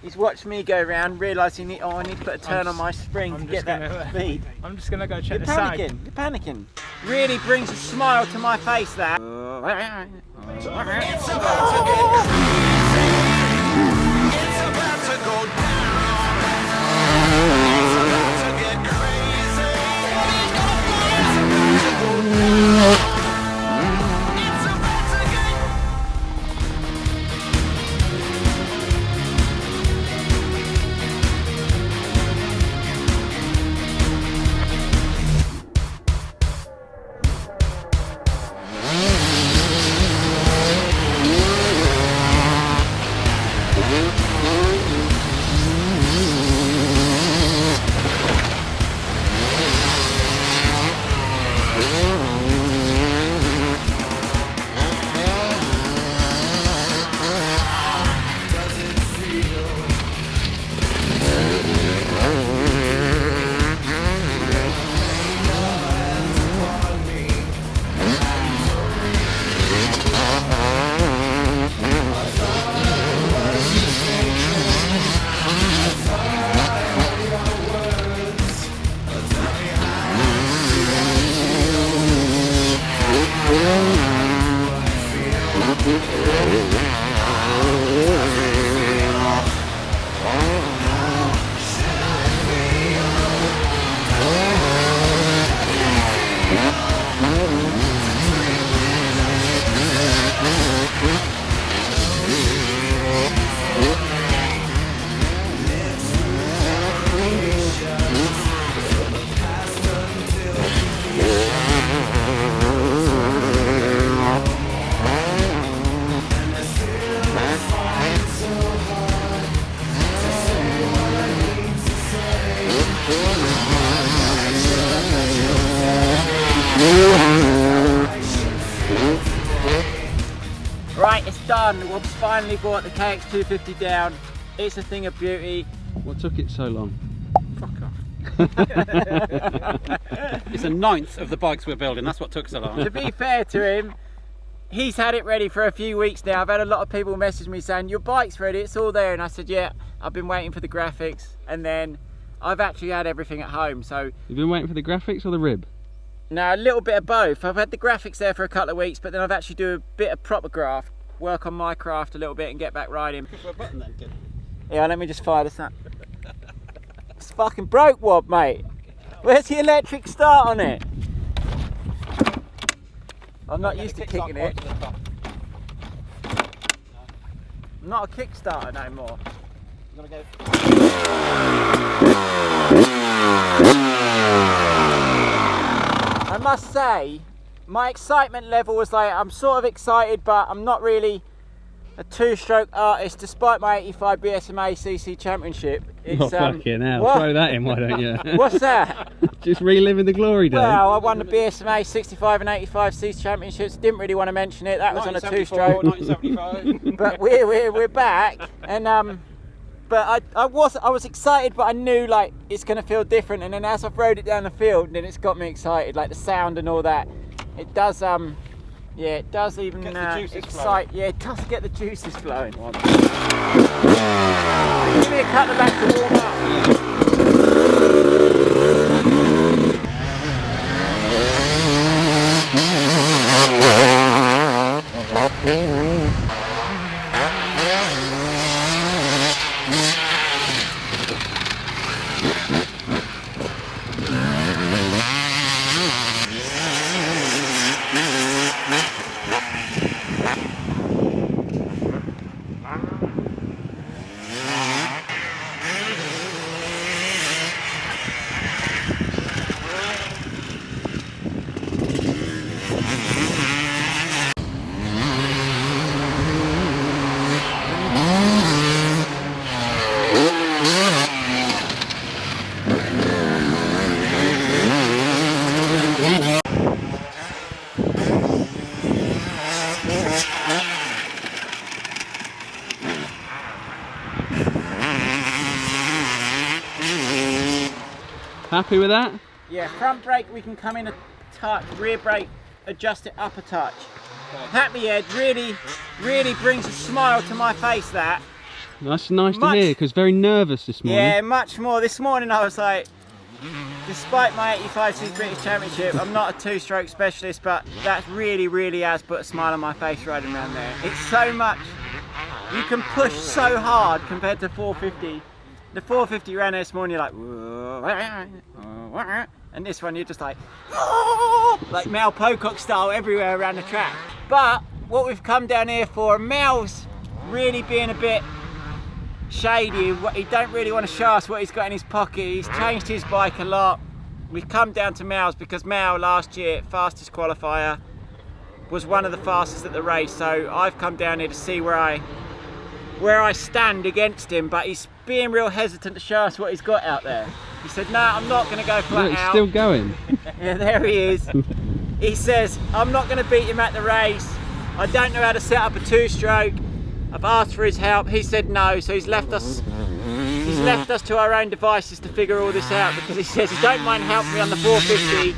He's watched me go around, realising, oh, I need to put a turn on my spring to get that speed. I'm just going to go check the sag. You're panicking. Really brings a smile to my face, that. It's about to get crazy. It's about to go down. It's about to get crazy. It's about to go down. It's about to get. Right, it's done. We've finally brought the KX250 down. It's a thing of beauty. What took it so long? Fuck off. It's a ninth of the bikes we're building, that's what took so long. To be fair to him, he's had it ready for a few weeks now. I've had a lot of people message me saying, your bike's ready, it's all there. And I said, yeah, I've been waiting for the graphics. And then I've actually had everything at home. So You've been waiting for the graphics or the rib? now, a little bit of both. I've had the graphics there for a couple of weeks, but then I've actually do a bit of proper graft, work on my craft a little bit and get back riding. Yeah, let me just fire this up. It's fucking broke, Wob, mate. Where's the electric start on it? I'm not used to kicking it. I'm not a Kickstarter no more. I must say, my excitement level was like, I'm sort of excited, but I'm not really a two-stroke artist, despite my 85 BSMA CC Championship. It's, oh, fucking hell. What? Throw that in, why don't you? What's that? Just reliving the glory days. Well, I won the BSMA 65 and 85 CC Championships. Didn't really want to mention it. That was on a two-stroke. 1975. But we're back, and but I was excited, but I knew like it's gonna feel different. And then as I've rode it down the field, then it's got me excited, like the sound and all that. It does yeah, it does even excite. Yeah, it does get the juices flowing. Give me a couple of laps to warm up. Happy with that? Yeah, front brake we can come in a touch, rear brake adjust it up a touch. Happy Ed really brings a smile to my face, that. That's nice to Much- hear, because very nervous this morning. Yeah, much more. This morning I was like, despite my 85cc British Championship, I'm not a two-stroke specialist, but that really has put a smile on my face riding around there. It's so much, you can push so hard compared to 450. The 450 ran this morning, you're like, and this one you're just like Mal Pocock style everywhere around the track. But what we've come down here for, Mal's really being a bit shady. He don't really want to show us what he's got in his pocket. He's changed his bike a lot. We've come down to Mal's because Mal last year, fastest qualifier, was one of the fastest at the race. So I've come down here to see where I stand against him, but he's being real hesitant to show us what he's got out there. He said, no, I'm not going to go flat Look, it's out. still going. Yeah, there he is. He says, I'm not going to beat him at the race. I don't know how to set up a two-stroke. I've asked for his help. He said no, so he's left us to our own devices to figure all this out, because he says he don't mind helping me on the 450,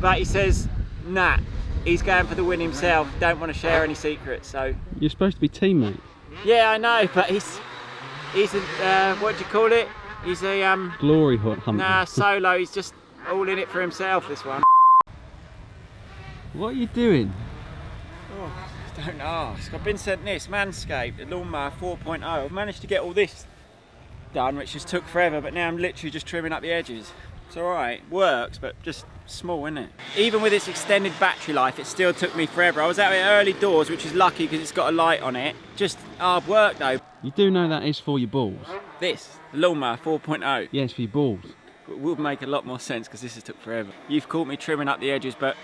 but he says, nah, he's going for the win himself. Don't want to share any secrets. So You're supposed to be teammates. yeah, I know, but he's a what do you call it? He's a Glory hunter. nah, solo. He's just all in it for himself, this one. What are you doing? Oh, don't ask. I've been sent this Manscaped, a lawnmower 4.0. I've managed to get all this done, which just took forever, but now I'm literally just trimming up the edges. It's alright, works, but just small, isn't it? Even with its extended battery life, it still took me forever. I was out here early doors, which is lucky because it's got a light on it. Just hard work though. You do know that is for your balls. This, the lawnmower 4.0. Yes, for your balls. It would make a lot more sense because this has took forever. You've caught me trimming up the edges, but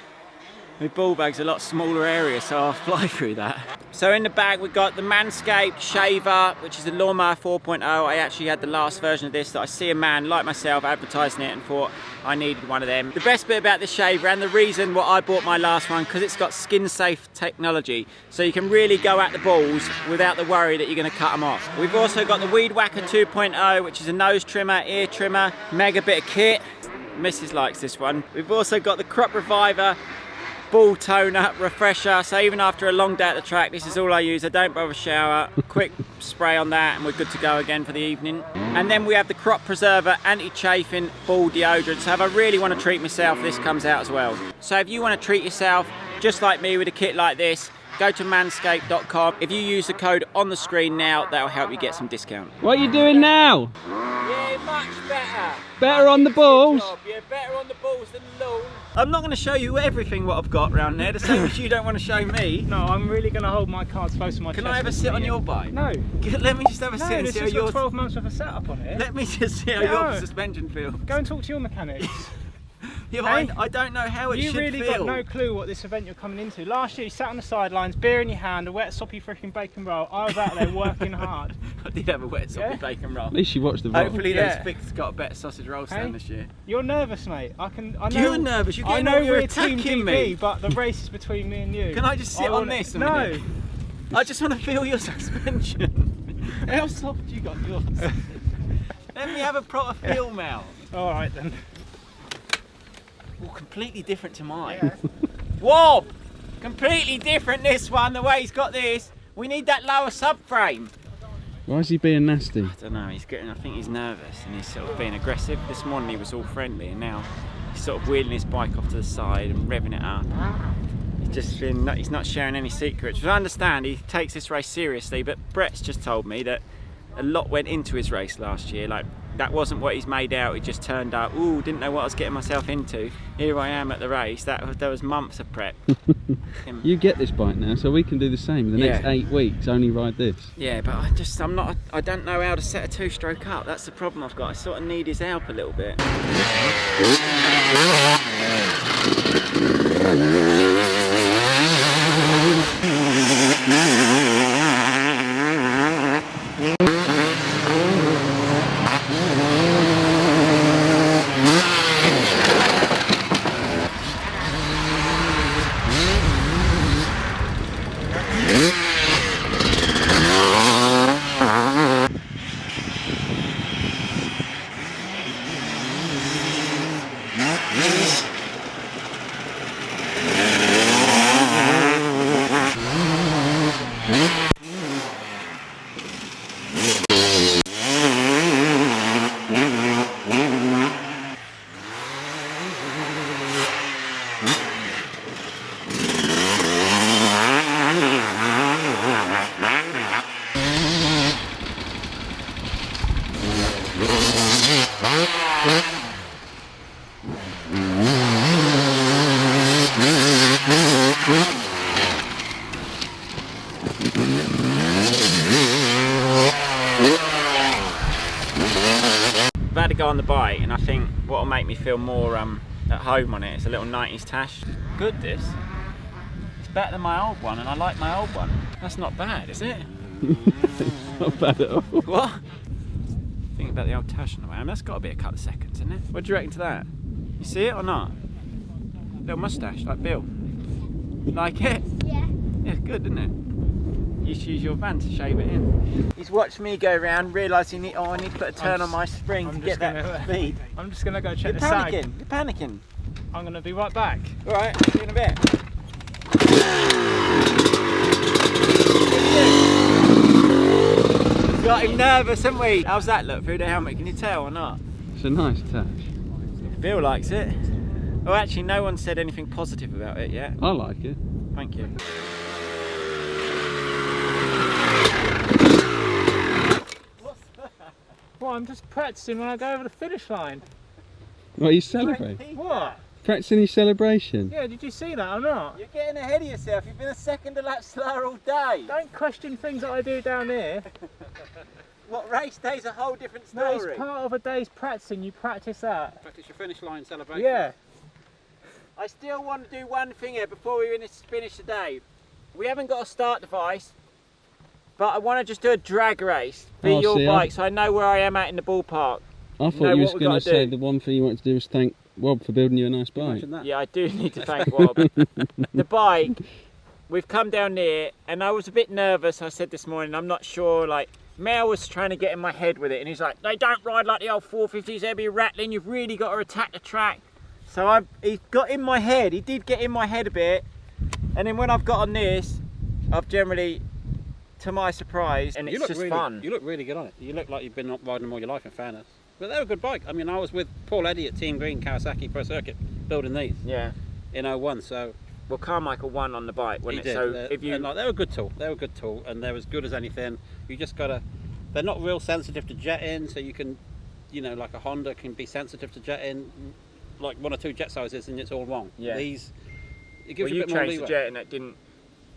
my ball bag's a lot smaller area, so I'll fly through that. So in the bag we've got the Manscaped shaver, which is the lawnmower 4.0. I actually had the last version of this that I see a man like myself advertising it and thought I needed one of them. The best bit about this shaver, and the reason why I bought my last one, because it's got skin safe technology, so you can really go at the balls without the worry that you're going to cut them off. We've also got the Weed Whacker 2.0, which is a nose trimmer, ear trimmer, mega bit of kit. Mrs. likes this one. We've also got the Crop Reviver ball toner, refresher, so even after a long day at the track, this is all I use. I don't bother shower, quick spray on that and we're good to go again for the evening. And then we have the Crop Preserver anti-chafing ball deodorant, so if I really want to treat myself, this comes out as well. So if you want to treat yourself just like me with a kit like this, go to manscaped.com. If you use the code on the screen now, that'll help you get some discount. What are you doing now? Yeah, much better. Better on the balls? Yeah, better on the balls than the lawn. I'm not going to show you everything what I've got around there, the same as you don't want to show me. No, I'm really going to hold my cards close to my chest. Can I have a sit on your bike? No. Let me just have a sit and this see how has got yours... 12 months worth of setup on it. Let me just see how No. your suspension feels. Go and talk to your mechanics. Yeah, but Hey, I don't know how it You should really feel. got no clue what this event you're coming into. Last year you sat on the sidelines, beer in your hand, a wet soppy freaking bacon roll. I was out there working hard. I did have a wet soppy Yeah. bacon roll. At least you watched the vlog. Hopefully Yeah. those Spics got a better sausage roll stand Hey. this year. You're nervous, mate. I know. You're nervous, you're I getting know all you're we're Team attacking DP, me. but the race is between me and you. Can I just sit on wanna- this a No. minute? I just want to feel your suspension. How soft you got yours? Let me have a proper feel, Mal. All right then. Well, completely different to mine. Whoa! Completely different this one, the way he's got this. We need that lower subframe. Why is he being nasty? I don't know, I think he's nervous and he's sort of being aggressive. This morning he was all friendly and now he's sort of wheeling his bike off to the side and revving it up. He's not sharing any secrets, which I understand. He takes this race seriously, but Brett's just told me that a lot went into his race last year. Like, that wasn't what he's made out. He just turned up, ooh, didn't know what I was getting myself into. Here I am at the race. There was months of prep. You get this bike now, so we can do the same. The next Yeah. 8 weeks, only ride this. Yeah, but I don't know how to set a two-stroke up. That's the problem I've got. I sort of need his help a little bit. I've had to go on the bike, and I think what will make me feel more at home on it is a little 90s tash. Good, this. It's better than my old one, and I like my old one. That's not bad, is it? Not bad at all. What? Think about the old tash on the way. I mean, that's got to be a couple of seconds, isn't it? What do you reckon to that? You see it or not? Little moustache, like Bill. Like it? Yeah. Yeah, it's good, isn't it? You should use your van to shave it in. He's watched me go around, realising, oh, I need to put a turn on my spring to get that speed. I'm just gonna go check You're the sag. panicking. You're panicking. I'm gonna be right back. All right, see you in a bit. Got him nervous, haven't we? How's that look through the helmet? Can you tell or not? It's a nice tash. Bill likes it. Oh, actually, no one said anything positive about it yet. I like it. Thank you. Well, I'm just practicing when I go over the finish line. What, you celebrate? What? Practicing your celebration? Yeah, did you see that or not? You're getting ahead of yourself. You've been a second a lap slower all day. Don't question things that I do down here. What, race day's a whole different No, story. it's part of a day's practicing. You practice that. Practice your finish line celebration. Yeah. I still want to do one thing here before we finish the day. We haven't got a start device, but I want to just do a drag race for Oh, your see, bike so I know where I am at in the ballpark. I thought know you was what we going to gotta say do. the one thing you wanted to do was thank Rob for building you a nice bike. Imagine that. Yeah, I do need to thank Rob. The bike, we've come down here, and I was a bit nervous. I said this morning, I'm not sure, like, Mel was trying to get in my head with it, and he's like, they don't ride like the old 450s, they'll be rattling, you've really got to attack the track. So he got in my head, he did get in my head a bit, and then when I've got on this, I've generally, to my surprise, and You it's look just really, fun. You look really good on it. You look like you've been riding them all your life, in fairness. But they're a good bike. I mean, I was with Paul Eddy at Team Green Kawasaki Pro Circuit building these Yeah. in 01, so Well, Carmichael won on the bike, he wasn't did. it? So They're- if you, and, like, they're a good tool. They're a good tool, and they're as good as anything. You just gotta. They're not real sensitive to jetting, so you can, you know, like a Honda can be sensitive to jetting, like 1 or 2 jet sizes, and it's all wrong. Yeah. These, it well, gives you you a bit more changed the leeway. jet and it didn't,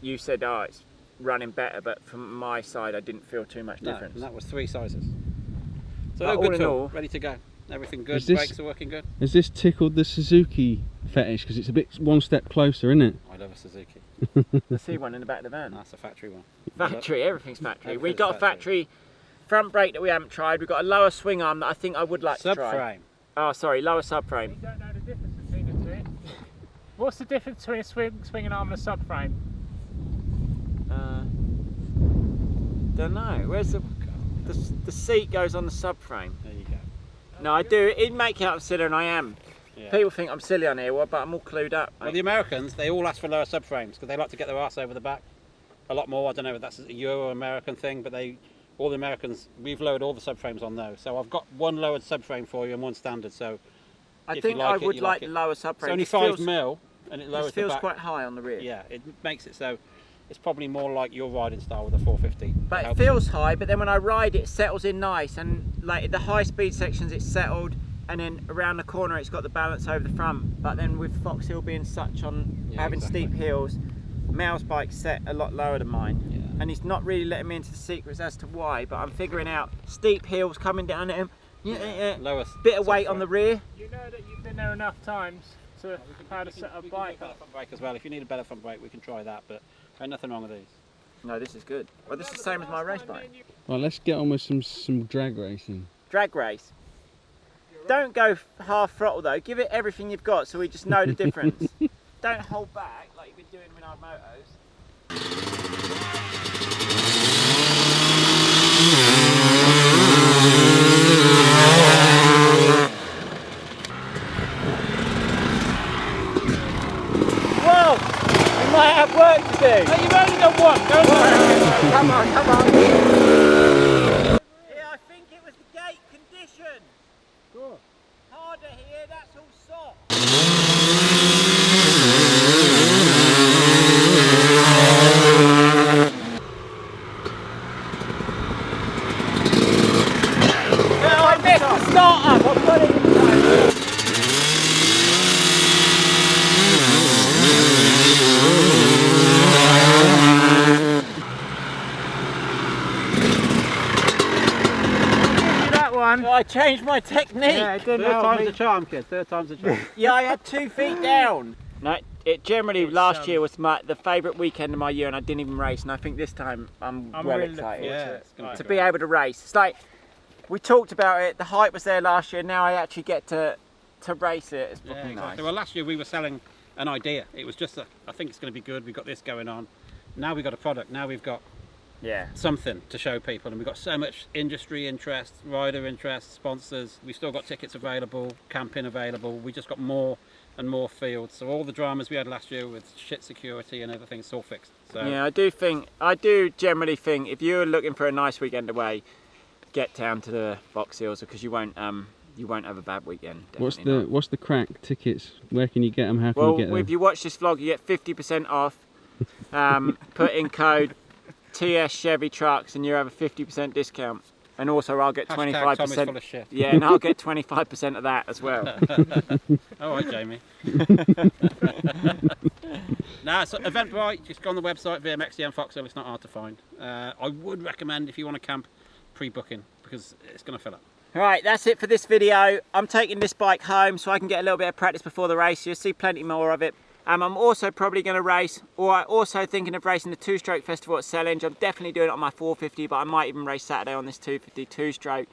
you said, oh, it's running better, but from my side, I didn't feel too much No, difference. and that was 3 sizes. So But they're a all good in tool, all- ready to go. Everything good. Is this- Brakes are working good. Has this tickled the Suzuki fetish? Because it's a bit one step closer, isn't it? I love a Suzuki. The C one in the back of the van. That's a factory one. Factory, everything's factory. We Everything's got a factory front brake that we haven't tried. We've got a lower swing arm that I think I would like to try. Subframe. Oh, sorry, lower subframe. You don't know the difference between the two. What's the difference between a swinging arm and a subframe? Don't know. Where's the seat goes on the subframe? There you go. No, I do. It'd make it up silly, and I am. Yeah. People think I'm silly on here, well, but I'm all clued up. Well, the Americans, they all ask for lower subframes because they like to get their arse over the back a lot more. I don't know if that's a Euro-American thing, but all the Americans, we've lowered all the subframes on those. So I've got one lowered subframe for you and one standard. So I if you think like I it, would you like like it. lower subframe. it's only This 5 feels- mil and it lowers This feels the back. quite high on the rear. Yeah, it makes it so it's probably more like your riding style with a 450. But it helps feels high, but then when I ride it settles in nice, and like the high speed sections it's settled, and then around the corner it's got the balance over the front. But then with Fox Hill being such on Yeah, having exactly. steep hills, Mel's bike's set a lot lower than mine. Yeah. And he's not really letting me into the secrets as to why, but I'm figuring out steep hills coming down at him. Yeah. Lower Bit of weight on subframe. the rear. You know that you've been there enough times to how to set a We can bike do better up. front brake as well. If you need a better front brake, we can try that. But ain't nothing wrong with these. No, this is good. Well, this is the same as my race bike. Right, let's get on with some drag racing. Drag race. Don't go half throttle though. Give it everything you've got so we just know the difference. Don't hold back like you've been doing with our motos. Whoa! We might have work to do. You've only done one. Go on. Come on, come on. Yeah, I think it was the gate condition. Harder here, that's all soft. Yeah, I missed. one. I changed my technique. Yeah, it didn't Third help time's me. the charm, kid. Third time's the charm. Yeah, I had 2 feet down. No, it generally It's, last year was the favourite weekend of my year, and I didn't even race. And I think this time I'm well really looking excited forward Yeah, to it. it's gonna Right. to be able to race. It's like we talked about it. The hype was there last year. Now I actually get to race it. It's Yeah, fucking exactly. nice. Well, last year we were selling an idea. It was just I think it's going to be good. We've got this going on. Now we've got a product. Now we've got Yeah. something to show people, and we've got so much industry interest, rider interest, sponsors. We've still got tickets available, camping available. We just got more and more fields. So all the dramas we had last year with shit security and everything, it's all fixed. So Yeah, I do generally think if you're looking for a nice weekend away, get down to the Box Hills because you won't have a bad weekend. What's the crack tickets? Where can you get them? How can Well, you get them? if you watch this vlog, you get 50% off. Put in code TS Chevy Trucks and you have a 50% discount. And also I'll get Hashtag 25%. Tommy's full of shit. Yeah, and I'll get 25% of that as well. All right, Jamie. Nah, so Eventbrite, just go on the website, Vmxdn Foxhole, it's not hard to find. I would recommend if you want to camp, pre-booking, because it's going to fill up. Right, that's it for this video. I'm taking this bike home so I can get a little bit of practice before the race. You'll see plenty more of it. I'm also probably going to race, or I'm also thinking of racing the 2-stroke festival at Searle. I'm definitely doing it on my 450, but I might even race Saturday on this 250 2-stroke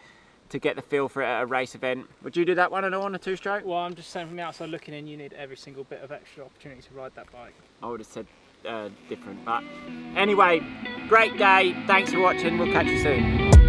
to get the feel for it at a race event. Would you do that one at all on a 2-stroke? Well, I'm just saying from the outside looking in, you need every single bit of extra opportunity to ride that bike. I would have said different, but anyway, great day. Thanks for watching. We'll catch you soon.